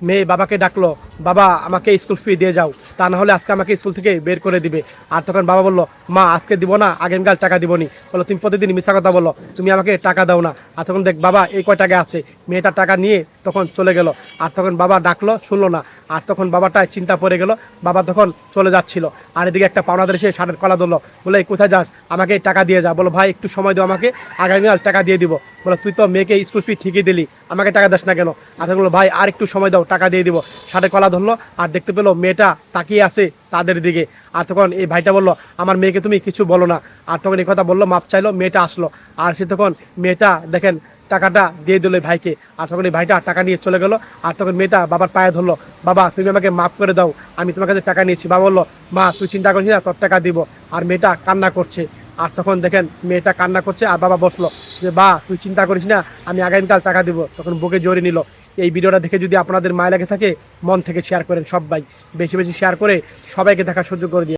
মেয়ে বাবাকে ডাকলো, বাবা আমাকে স্কুল ফি দিয়ে যাও, তা না হলে আজকে আমাকে স্কুল থেকে বের করে দিবে। আর তখন বাবা বললো, মা আজকে দিব না, আগামীকাল টাকা দিবনি। বলো তুমি প্রতিদিন মিশা কথা বলো, তুমি আমাকে টাকা দাও না। আর তখন দেখ বাবা এই কয় টাকা আছে, মেয়েটা টাকা নিয়ে তখন চলে গেল। আর তখন বাবা ডাকলো, শুনলো না। আর তখন বাবাটায় চিন্তা পড়ে গেল, বাবা তখন চলে যাচ্ছিল। আর এদিকে একটা পাওনাদার এসে শার্টের কলা ধরলো, বলে কোথায় যাস, আমাকে টাকা দিয়ে যা। বলো ভাই একটু সময় দাও আমাকে, আগামীকাল টাকা দিয়ে দিব। বলো তুই তো মেয়েকে স্কুল ফি ঠিকই দিলি, আমাকে টাকা দাস না কেন? আর বললো ভাই আর একটু সময় দাও, টাকা দিয়ে দিব। শার্টের কলা ধরলো আর দেখতে পেলো মেয়েটা তাকিয়ে আছে তাদের দিকে। আর তখন এই ভাইটা বললো, আমার মেয়েকে তুমি কিছু বলো না। আর তখন এই কথা বললো, মাপ চাইলো, মেয়েটা আসলো। আর সে তখন মেয়েটা দেখেন টাকাটা দিয়ে দিল ভাইকে। আর তখন এই ভাইটা টাকা নিয়ে চলে গেল। আর তখন মেয়েটা বাবার পায়ে ধরলো, বাবা তুমি আমাকে মাফ করে দাও, আমি তোমার কাছে টাকা নিয়েছি। বাবা বললো, মা তুই চিন্তা করিস না, তোর টাকা দিব। আর মেয়েটা কান্না করছে। আর তখন দেখেন মেয়েটা কান্না করছে। আর বাবা বসলো যে, বা তুই চিন্তা করিস না, আমি আগামীকাল টাকা দিব। তখন বুকে জড়িয়ে নিল। এই ভিডিওটা দেখে যদি আপনাদের মায়া লেগে থাকে, মন থেকে শেয়ার করেন সবাই, বেশি বেশি শেয়ার করে সবাইকে দেখার সুযোগ করে দিয়ে।